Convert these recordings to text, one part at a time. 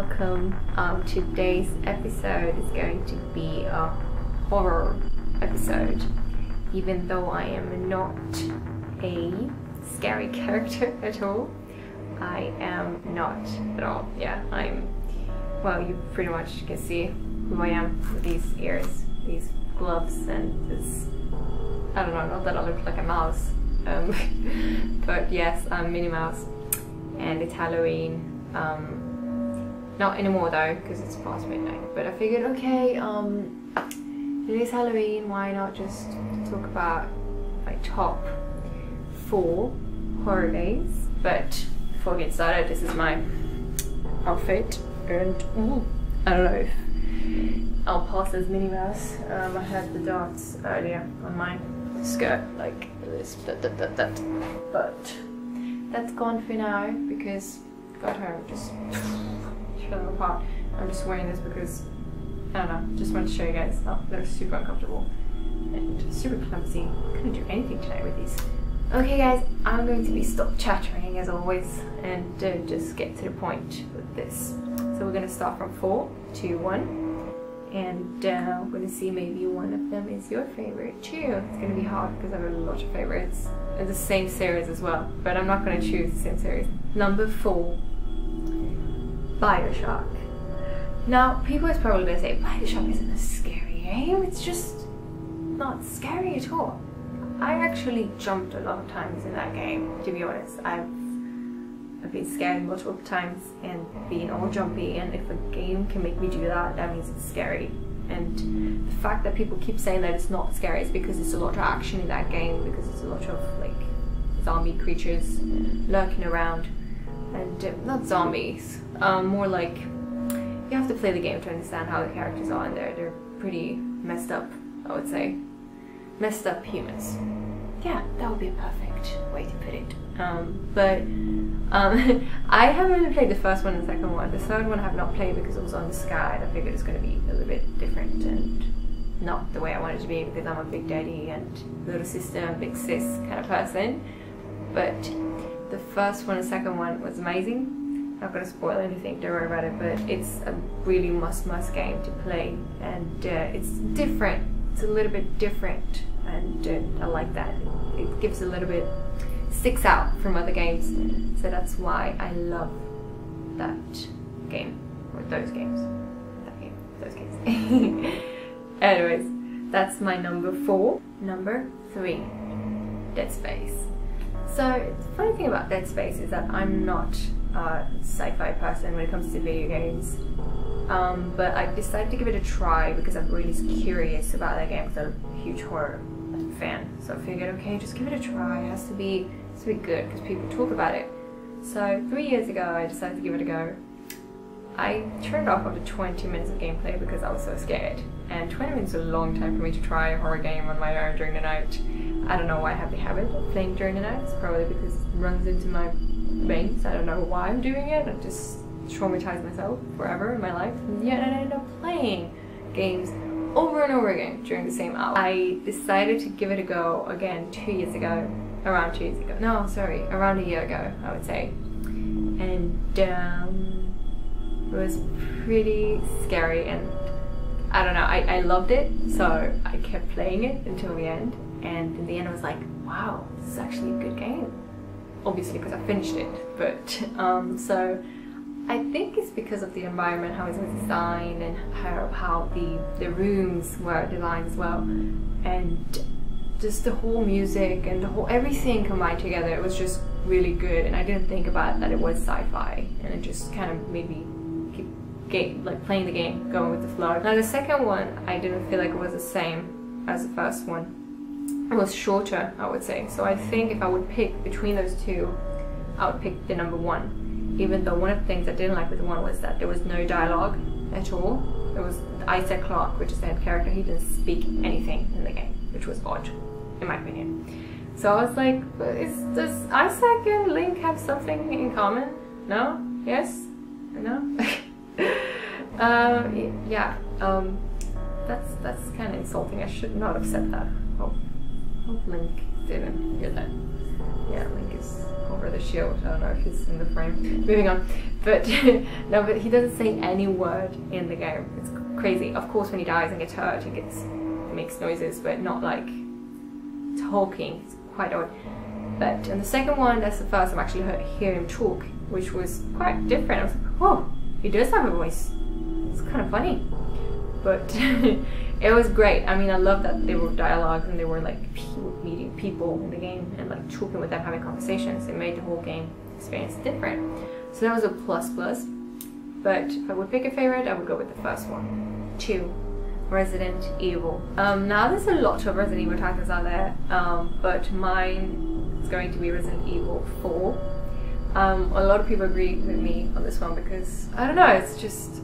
welcome. Today's episode is going to be a horror episode, even though I am not a scary character at all. I am not at all. Yeah, well, you pretty much can see who I am with these ears, these gloves, and this, I don't know, not that I look like a mouse, but yes, I'm Minnie Mouse, and it's Halloween. Not anymore though, because it's past midnight, but I figured, okay, it is Halloween, why not just talk about my top 4 horror games. But before we get started, this is my outfit, and I don't know if I'll pass as Minnie Mouse. I had the dots earlier on my skirt, like this, that. But that's gone for now because I got home, just show them apart. I'm just wearing this because, I don't know, just wanted to show you guys. Oh, they're super uncomfortable and super clumsy. Couldn't do anything tonight with these. Okay guys, I'm going to be stop chattering as always and just get to the point with this. So we're going to start from 4 to 1, and we're going to see maybe one of them is your favorite too. It's going to be hard because I have a lot of favorites in the same series as well, but I'm not going to choose the same series. Number 4, BioShock. Now, people is probably going to say, BioShock isn't a scary game, it's just not scary at all. I actually jumped a lot of times in that game, to be honest. I've been scared multiple times and being all jumpy, and if a game can make me do that, that means it's scary. And the fact that people keep saying that it's not scary is because it's a lot of action in that game, because it's a lot of like zombie creatures lurking around, and not zombies, more like you have to play the game to understand how the characters are, and they're pretty messed up, I would say. Messed up humans. Yeah, that would be a perfect way to put it. I haven't really played the first one and the second one. The third one I have not played because it was on the Sky, and I figured it's going to be a little bit different and not the way I want it to be, because I'm a big daddy and little sister and big sis kind of person. But the first one and second one was amazing. I'm not going to spoil anything, don't worry about it, but it's a really must game to play, and it's different. It's a little bit different, and I like that. It gives a little bit, sticks out from other games, so that's why I love that game, or those games. That game, those games. Anyways, that's my number 4. Number 3, Dead Space. So the funny thing about Dead Space is that I'm not a sci-fi person when it comes to video games. But I decided to give it a try because I'm really curious about that game, because I'm a huge horror fan. So I figured, okay, just give it a try. It has to be good because people talk about it. So 3 years ago, I decided to give it a go. I turned off after 20 minutes of gameplay because I was so scared. And 20 minutes is a long time for me to try a horror game on my own during the night. I don't know why I have the habit of playing during the night. It's probably because it runs into my veins. I don't know why I'm doing it. I just traumatize myself forever in my life, and yet I ended up playing games over and over again during the same hour. I decided to give it a go again 2 years ago, around 2 years ago. No, sorry, around a year ago, I would say. And it was pretty scary, and I don't know, I loved it, so I kept playing it until the end, and in the end I was like, wow, this is actually a good game. Obviously because I finished it, but so I think it's because of the environment, how it was designed, and how the rooms were designed as well, and just the whole music and the whole everything combined together. It was just really good, and I didn't think about that it was sci-fi, and it just kind of made me keep playing the game, going with the flow. Now the second one, I didn't feel like it was the same as the first one. It was shorter, I would say. So I think if I would pick between those two, I would pick the number 1. Even though one of the things I didn't like with the one was that there was no dialogue at all. There was Isaac Clarke, which is the head character. He didn't speak anything in the game, which was odd, in my opinion. So I was like, does Isaac and Link have something in common? No? Yes? No? Yeah. That's kind of insulting. I should not have said that. Oh, Hope Link didn't hear that. Yeah, Link is over the shield. I don't know if he's in the frame. Moving on. But no, but he doesn't say any word in the game. It's crazy. Of course, when he dies and gets hurt, he makes noises, but not like talking. It's quite odd. But in the second one, that's the first time I actually hear him talk, which was quite different. I was like, oh, he does have a voice. It's kind of funny. But it was great. I mean, I love that they were dialogues and they were like meeting people in the game and like talking with them, having conversations. It made the whole game experience different. So that was a plus. But if I would pick a favorite, I would go with the first one. 2, Resident Evil. Now there's a lot of Resident Evil titles out there, but mine is going to be Resident Evil 4. A lot of people agree with me on this one because, I don't know, it's just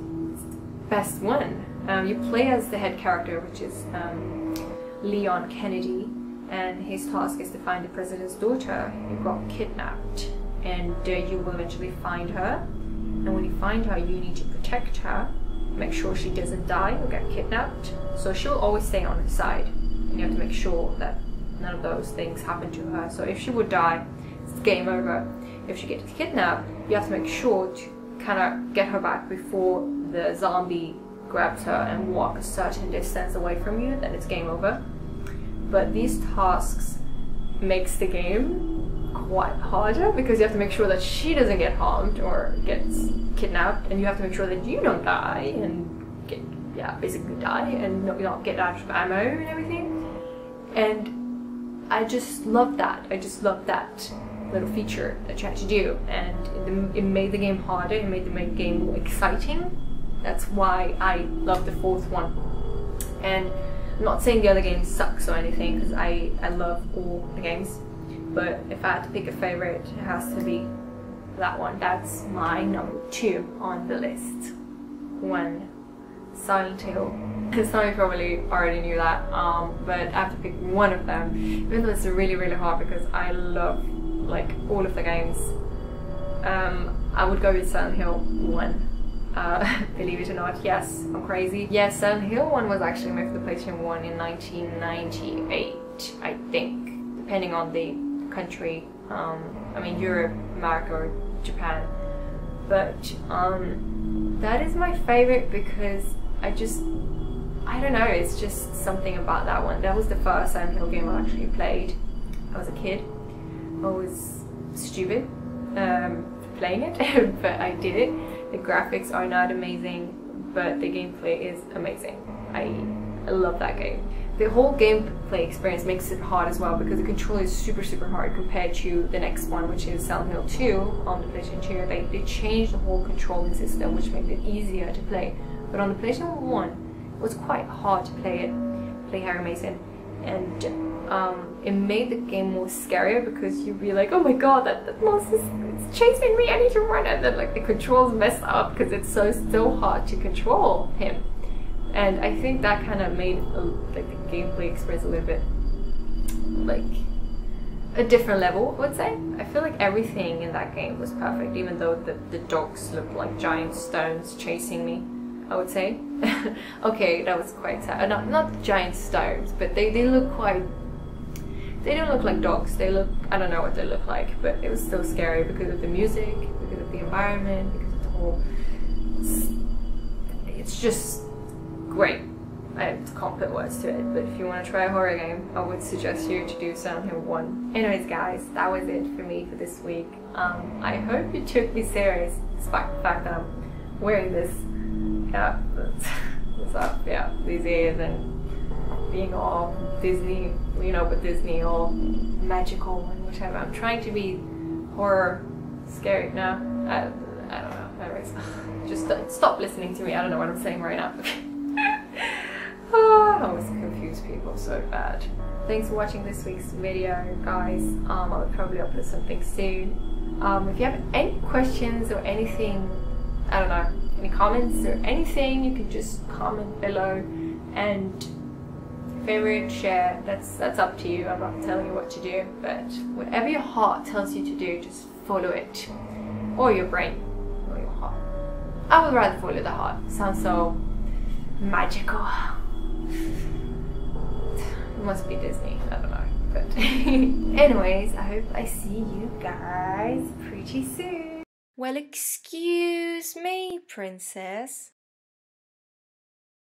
best one. You play as the head character, which is Leon Kennedy, and his task is to find the president's daughter who got kidnapped, and you will eventually find her, and when you find her you need to protect her, make sure she doesn't die or get kidnapped, so she'll always stay on his side, and you have to make sure that none of those things happen to her. So if she would die, it's game over. If she gets kidnapped, you have to make sure to kind of get her back before the zombie grabs her and walk a certain distance away from you, then it's game over. But these tasks makes the game quite harder because you have to make sure that she doesn't get harmed or gets kidnapped, and you have to make sure that you don't die and basically die and not get out of ammo and everything. And I just love that. I just love that little feature that you had to do, and it made the game harder, it made the game more exciting. That's why I love the 4th one. And I'm not saying the other games sucks or anything, because I love all the games, but if I had to pick a favorite, it has to be that one. That's my number 2 on the list. 1, Silent Hill. Some of you probably already knew that, but I have to pick one of them, even though it's really hard because I love like all of the games. I would go with Silent Hill 1. Believe it or not, yes, I'm crazy. Yes, Silent Hill 1 was actually made for the PlayStation 1 in 1998, I think, depending on the country. I mean Europe, America, or Japan. But that is my favorite because I don't know, it's just something about that one. That was the first Silent Hill game I actually played. I was a kid. I was stupid playing it, but I did it. The graphics are not amazing, but the gameplay is amazing. I love that game. The whole gameplay experience makes it hard as well because the control is super hard compared to the next one, which is Silent Hill 2 on the PlayStation 2. They changed the whole controlling system, which made it easier to play. But on the PlayStation 1, it was quite hard to play Harry Mason, and it made the game more scarier because you'd be like, oh my god, that monster's chasing me, I need to run, and then like the controls mess up because it's so hard to control him. And I think that kind of made like the gameplay experience a little bit like a different level, I would say. I feel like everything in that game was perfect, even though the dogs looked like giant stones chasing me, I would say. Okay, that was quite sad. Not giant stones, but they look quite... They don't look like dogs. They look... I don't know what they look like, but it was still scary because of the music, because of the environment, because of the whole... It's just great. I can't put words to it, but if you want to try a horror game, I would suggest you to do Silent Hill 1. Anyways guys, that was it for me for this week. I hope you took me serious, despite the fact that I'm wearing this, these ears and being all Disney, you know, but Disney all magical and whatever. I'm trying to be horror, scary, no, I don't know, anyways, just stop listening to me, I don't know what I'm saying right now. I always confuse people so bad. Thanks for watching this week's video, guys. I'll probably upload something soon. If you have any questions or anything, I don't know, any comments or anything, you can just comment below. And favorite, share, that's up to you. I'm not telling you what to do, but whatever your heart tells you to do, just follow it. Or your brain, or your heart. I would rather follow the heart. It sounds so magical. It must be Disney, I don't know. But anyways, I hope I see you guys pretty soon. Well, excuse me, princess.